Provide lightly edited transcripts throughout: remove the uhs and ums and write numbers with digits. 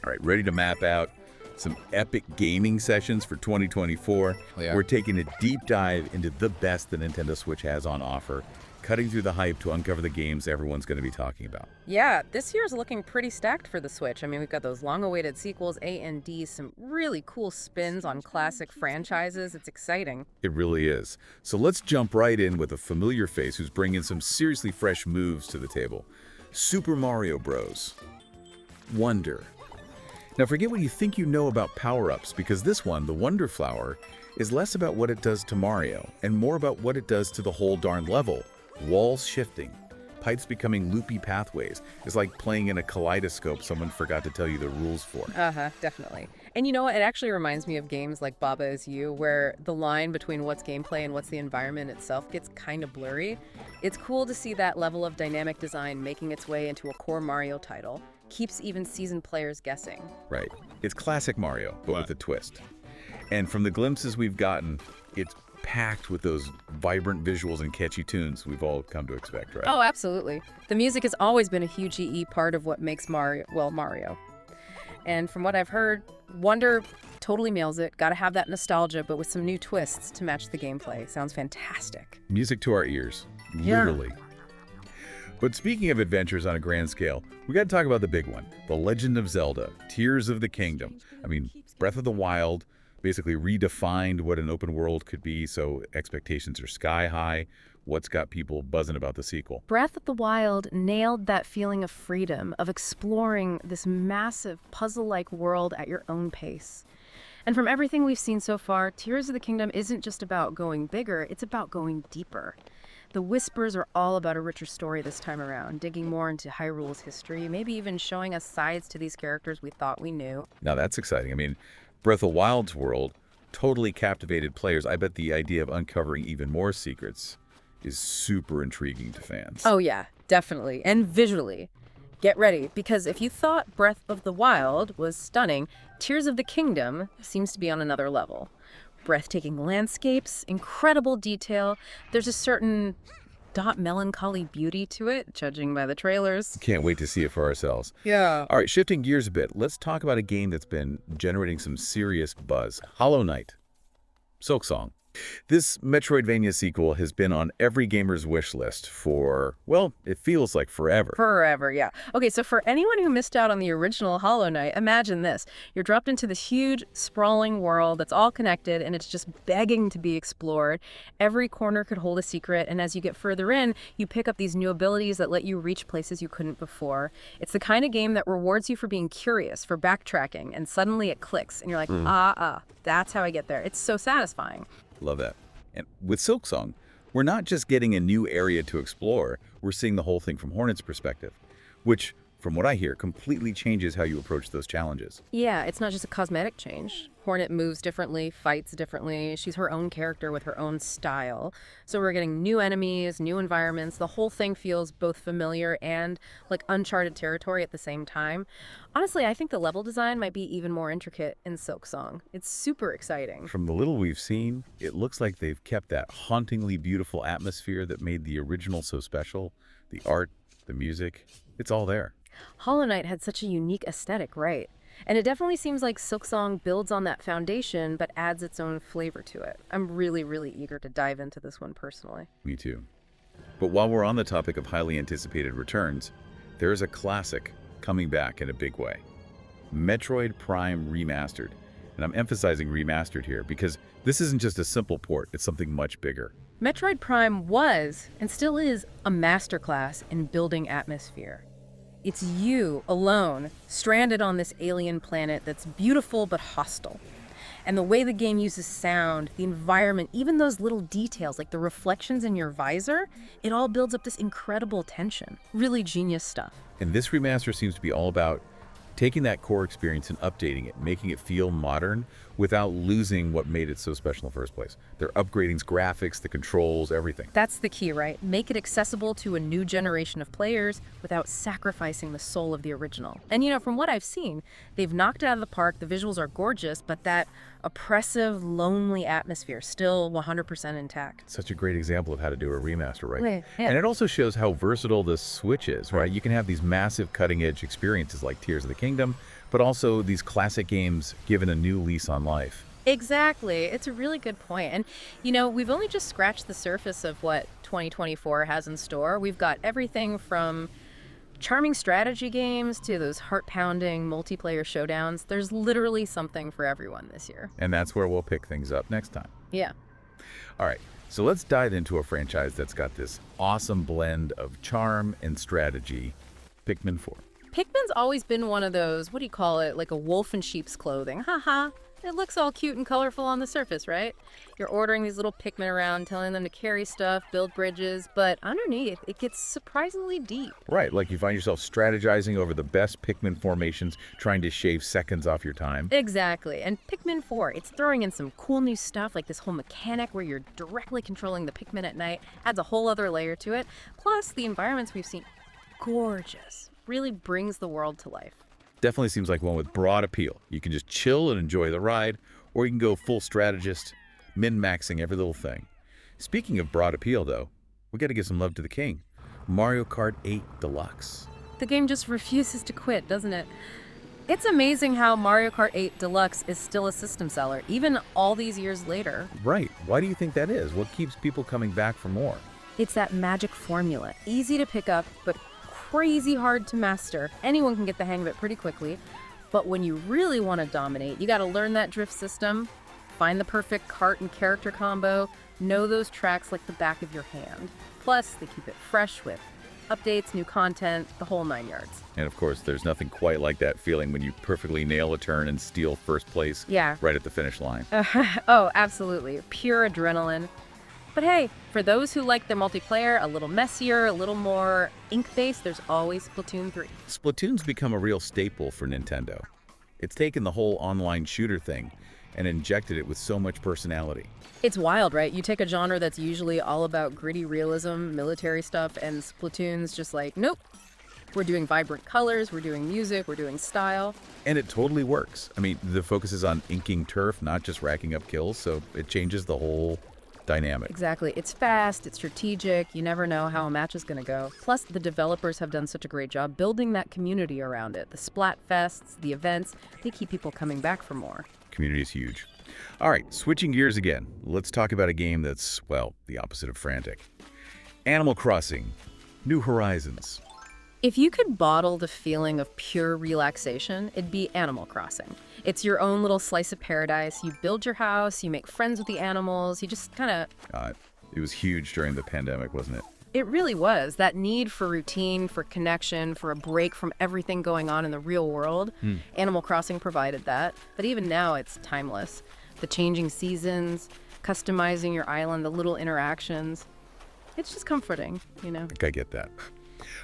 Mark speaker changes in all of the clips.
Speaker 1: All right, ready to map out some epic gaming sessions for 2024.
Speaker 2: Yeah.
Speaker 1: We're taking a deep dive into the best the Nintendo Switch has on offer, cutting through the hype to uncover the games everyone's going to be talking about.
Speaker 3: Yeah, this year's looking pretty stacked for the Switch. I mean, we've got those long-awaited sequels, A and D, some really cool spins on classic franchises. It's exciting.
Speaker 1: It really is. So let's jump right in with a familiar face who's bringing some seriously fresh moves to the table. Super Mario Bros. Wonder. Now forget what you think you know about power-ups, because this one, the Wonder Flower, is less about what it does to Mario and more about what it does to the whole darn level. Walls shifting, pipes becoming loopy pathways. It's like playing in a kaleidoscope someone forgot to tell you the rules for.
Speaker 3: Definitely. And you know what? It actually reminds me of games like Baba Is You, where the line between what's gameplay and what's the environment itself gets kind of blurry. It's cool to see that level of dynamic design making its way into a core Mario title. Keeps even seasoned players guessing.
Speaker 1: Right. It's classic Mario, but with a twist. And from the glimpses we've gotten, it's packed with those vibrant visuals and catchy tunes we've all come to expect, right?
Speaker 3: Oh, absolutely. The music has always been a huge part of what makes Mario, well, Mario. And from what I've heard, Wonder totally nails it. Gotta have that nostalgia, but with some new twists to match the gameplay. Sounds fantastic.
Speaker 1: Music to our ears, literally. But speaking of adventures on a grand scale, we got to talk about the big one, The Legend of Zelda, Tears of the Kingdom. I mean, Breath of the Wild basically redefined what an open world could be, so expectations are sky high. What's got people buzzing about the sequel?
Speaker 3: Breath of the Wild nailed that feeling of freedom, of exploring this massive puzzle-like world at your own pace. And from everything we've seen so far, Tears of the Kingdom isn't just about going bigger, it's about going deeper. The Whispers are all about a richer story this time around, digging more into Hyrule's history, maybe even showing us sides to these characters we thought we knew.
Speaker 1: Now that's exciting. I mean, Breath of the Wild's world totally captivated players. I bet the idea of uncovering even more secrets is super intriguing to fans.
Speaker 3: Oh yeah, definitely. And visually. Get ready, because if you thought Breath of the Wild was stunning, Tears of the Kingdom seems to be on another level. Breathtaking landscapes, incredible detail. There's a certain melancholy beauty to it, judging by the trailers.
Speaker 1: Can't wait to see it for ourselves.
Speaker 3: Yeah.
Speaker 1: All right, shifting gears a bit, let's talk about a game that's been generating some serious buzz. Hollow Knight Silksong. This Metroidvania sequel has been on every gamer's wish list for, well, it feels like forever.
Speaker 3: Forever, yeah. Okay, so for anyone who missed out on the original Hollow Knight, imagine this. You're dropped into this huge, sprawling world that's all connected, and it's just begging to be explored. Every corner could hold a secret, and as you get further in, you pick up these new abilities that let you reach places you couldn't before. It's the kind of game that rewards you for being curious, for backtracking, and suddenly it clicks, and you're like, that's how I get there. It's so satisfying.
Speaker 1: Love that. And with Silksong, we're not just getting a new area to explore, we're seeing the whole thing from Hornet's perspective, which, from what I hear, completely changes how you approach those challenges.
Speaker 3: Yeah, it's not just a cosmetic change. Hornet moves differently, fights differently. She's her own character with her own style. So we're getting new enemies, new environments. The whole thing feels both familiar and like uncharted territory at the same time. Honestly, I think the level design might be even more intricate in Silksong. It's super exciting.
Speaker 1: From the little we've seen, it looks like they've kept that hauntingly beautiful atmosphere that made the original so special. The art, the music, it's all there.
Speaker 3: Hollow Knight had such a unique aesthetic, right? And it definitely seems like Silksong builds on that foundation, but adds its own flavor to it. I'm really, really eager to dive into this one personally.
Speaker 1: Me too. But while we're on the topic of highly anticipated returns, there is a classic coming back in a big way. Metroid Prime Remastered. And I'm emphasizing remastered here because this isn't just a simple port, it's something much bigger.
Speaker 3: Metroid Prime was, and still is, a masterclass in building atmosphere. It's you, alone, stranded on this alien planet that's beautiful but hostile. And the way the game uses sound, the environment, even those little details like the reflections in your visor, it all builds up this incredible tension. Really genius stuff.
Speaker 1: And this remaster seems to be all about taking that core experience and updating it, making it feel modern without losing what made it so special in the first place. They're upgrading its graphics, the controls, everything.
Speaker 3: That's the key, right? Make it accessible to a new generation of players without sacrificing the soul of the original. And you know, from what I've seen, they've knocked it out of the park. The visuals are gorgeous, but that oppressive, lonely atmosphere still 100% intact.
Speaker 1: Such a great example of how to do a remaster, right?
Speaker 3: Yeah.
Speaker 1: And it also shows how versatile the Switch is, right? You can have these massive cutting-edge experiences like Tears of the Kingdom, but also these classic games given a new lease on life.
Speaker 3: Exactly. It's a really good point. And, we've only just scratched the surface of what 2024 has in store. We've got everything from charming strategy games to those heart-pounding multiplayer showdowns. There's literally something for everyone this year.
Speaker 1: And that's where we'll pick things up next time.
Speaker 3: Yeah.
Speaker 1: All right, so let's dive into a franchise that's got this awesome blend of charm and strategy, Pikmin 4.
Speaker 3: Pikmin's always been one of those, what do you call it, like a wolf in sheep's clothing. Haha. It looks all cute and colorful on the surface, right? You're ordering these little Pikmin around, telling them to carry stuff, build bridges, but underneath, it gets surprisingly deep.
Speaker 1: Right, like you find yourself strategizing over the best Pikmin formations, trying to shave seconds off your time.
Speaker 3: Exactly. And Pikmin 4, it's throwing in some cool new stuff, like this whole mechanic where you're directly controlling the Pikmin at night, adds a whole other layer to it. Plus, the environments we've seen, gorgeous. Really brings the world to life.
Speaker 1: Definitely seems like one with broad appeal. You can just chill and enjoy the ride, or you can go full strategist, min-maxing every little thing. Speaking of broad appeal, though, we got to give some love to the king. Mario Kart 8 Deluxe.
Speaker 3: The game just refuses to quit, doesn't it? It's amazing how Mario Kart 8 Deluxe is still a system seller, even all these years later.
Speaker 1: Right. Why do you think that is? What keeps people coming back for more?
Speaker 3: It's that magic formula. Easy to pick up, but crazy hard to master. Anyone can get the hang of it pretty quickly. But when you really want to dominate, you got to learn that drift system, find the perfect kart and character combo, know those tracks like the back of your hand. Plus, they keep it fresh with updates, new content, the whole 9 yards.
Speaker 1: And of course, there's nothing quite like that feeling when you perfectly nail a turn and steal first place right at the finish line.
Speaker 3: Oh, absolutely. Pure adrenaline. But hey, for those who like their multiplayer a little messier, a little more ink-based, there's always Splatoon 3.
Speaker 1: Splatoon's become a real staple for Nintendo. It's taken the whole online shooter thing and injected it with so much personality.
Speaker 3: It's wild, right? You take a genre that's usually all about gritty realism, military stuff, and Splatoon's just like, nope. We're doing vibrant colors, we're doing music, we're doing style.
Speaker 1: And it totally works. I mean, the focus is on inking turf, not just racking up kills, so it changes the whole dynamic.
Speaker 3: Exactly. It's fast, it's strategic, you never know how a match is going to go. Plus, the developers have done such a great job building that community around it. The Splat Fests, the events, they keep people coming back for more.
Speaker 1: Community is huge. All right, switching gears again. Let's talk about a game that's, well, the opposite of frantic. Animal Crossing: New Horizons.
Speaker 3: If you could bottle the feeling of pure relaxation, it'd be Animal Crossing. It's your own little slice of paradise. You build your house, you make friends with the animals, you just kind of...
Speaker 1: It was huge during the pandemic, wasn't it?
Speaker 3: It really was. That need for routine, for connection, for a break from everything going on in the real world. Animal Crossing provided that. But even now, it's timeless. The changing seasons, customizing your island, the little interactions. It's just comforting, you know?
Speaker 1: I get that.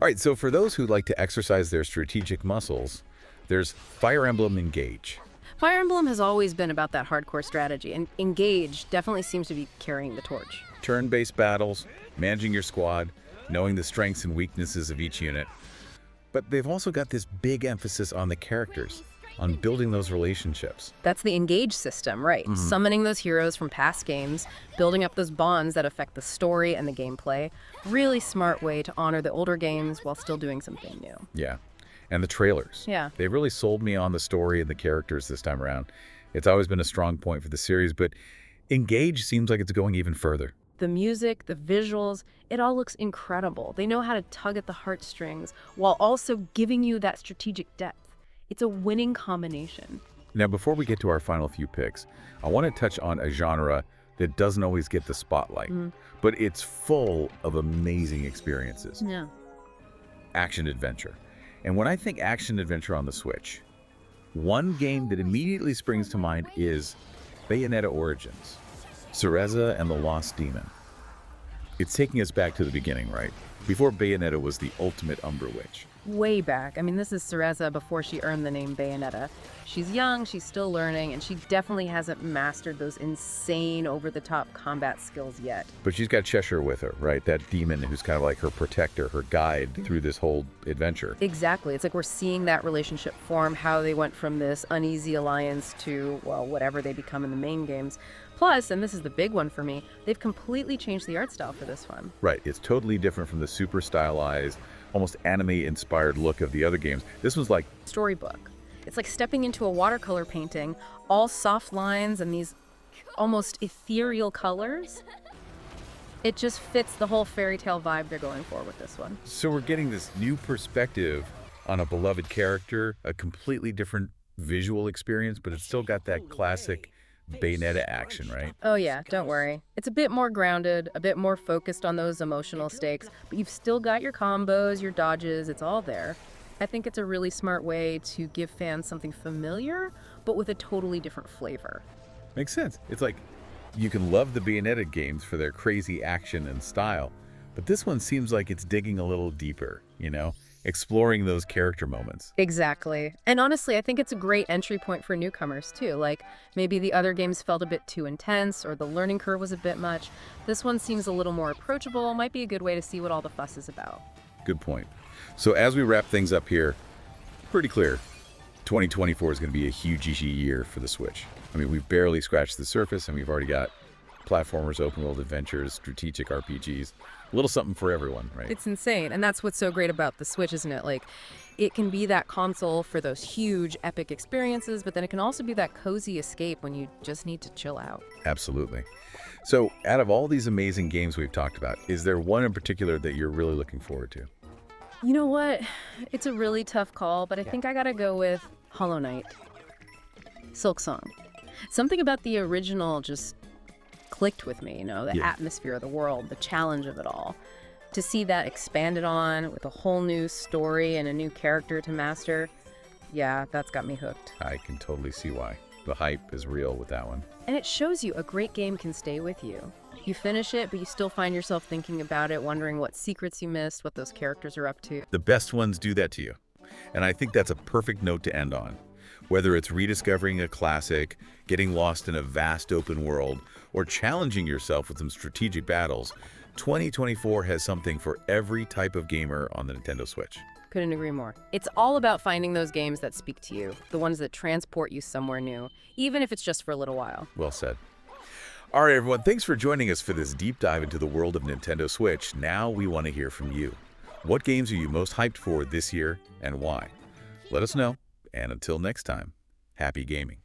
Speaker 1: All right, so for those who like to exercise their strategic muscles, there's Fire Emblem Engage.
Speaker 3: Fire Emblem has always been about that hardcore strategy, and Engage definitely seems to be carrying the torch.
Speaker 1: Turn-based battles, managing your squad, knowing the strengths and weaknesses of each unit. But they've also got this big emphasis on the characters, on building those relationships.
Speaker 3: That's the Engage system, right? Summoning those heroes from past games, building up those bonds that affect the story and the gameplay. Really smart way to honor the older games while still doing something new.
Speaker 1: Yeah, and the trailers.
Speaker 3: Yeah.
Speaker 1: They really sold me on the story and the characters this time around. It's always been a strong point for the series, but Engage seems like it's going even further.
Speaker 3: The music, the visuals, it all looks incredible. They know how to tug at the heartstrings while also giving you that strategic depth. It's a winning combination.
Speaker 1: Now, before we get to our final few picks, I want to touch on a genre that doesn't always get the spotlight, but it's full of amazing experiences.
Speaker 3: Yeah.
Speaker 1: Action-adventure. And when I think action-adventure on the Switch, one game that immediately springs to mind is Bayonetta Origins, Cereza and the Lost Demon. It's taking us back to the beginning, right? Before Bayonetta was the ultimate Umbra Witch.
Speaker 3: Way back. I mean, this is Cereza before she earned the name Bayonetta. She's young, she's still learning, and she definitely hasn't mastered those insane, over-the-top combat skills yet.
Speaker 1: But she's got Cheshire with her, right? That demon who's kind of like her protector, her guide through this whole adventure.
Speaker 3: Exactly. It's like we're seeing that relationship form, how they went from this uneasy alliance to, well, whatever they become in the main games. Plus, and this is the big one for me, they've completely changed the art style for this one.
Speaker 1: Right. It's totally different from the super stylized, almost anime-inspired look of the other games. This was like...
Speaker 3: Storybook. It's like stepping into a watercolor painting, all soft lines and these almost ethereal colors. It just fits the whole fairy tale vibe they're going for with this one.
Speaker 1: So we're getting this new perspective on a beloved character, a completely different visual experience, but it's still got that classic Bayonetta action, right?
Speaker 3: Oh yeah, don't worry. It's a bit more grounded, a bit more focused on those emotional stakes, but you've still got your combos, your dodges, it's all there. I think it's a really smart way to give fans something familiar, but with a totally different flavor.
Speaker 1: Makes sense. It's like you can love the Bayonetta games for their crazy action and style, but this one seems like it's digging a little deeper, exploring those character moments.
Speaker 3: Exactly. And honestly, I think it's a great entry point for newcomers too. Like maybe the other games felt a bit too intense or the learning curve was a bit much. This one seems a little more approachable, might be a good way to see what all the fuss is about.
Speaker 1: Good point. So as we wrap things up here, pretty clear, 2024 is going to be a huge year for the Switch. I mean, we've barely scratched the surface, and we've already got platformers, open-world adventures, strategic RPGs, a little something for everyone, right?
Speaker 3: It's insane. And that's what's so great about the Switch, isn't it? Like, it can be that console for those huge, epic experiences, but then it can also be that cozy escape when you just need to chill out.
Speaker 1: Absolutely. So out of all these amazing games we've talked about, is there one in particular that you're really looking forward to?
Speaker 3: You know what? It's a really tough call, but I think I gotta go with Hollow Knight. Silksong. Something about the original just clicked with me, the atmosphere of the world, the challenge of it all. To see that expanded on with a whole new story and a new character to master, yeah, that's got me hooked.
Speaker 1: I can totally see why. The hype is real with that one.
Speaker 3: And it shows you a great game can stay with you. You finish it, but you still find yourself thinking about it, wondering what secrets you missed, what those characters are up to.
Speaker 1: The best ones do that to you. And I think that's a perfect note to end on. Whether it's rediscovering a classic, getting lost in a vast open world, or challenging yourself with some strategic battles, 2024 has something for every type of gamer on the Nintendo Switch.
Speaker 3: Couldn't agree more. It's all about finding those games that speak to you, the ones that transport you somewhere new, even if it's just for a little while.
Speaker 1: Well said. All right, everyone, thanks for joining us for this deep dive into the world of Nintendo Switch. Now we want to hear from you. What games are you most hyped for this year and why? Let us know. And until next time, happy gaming.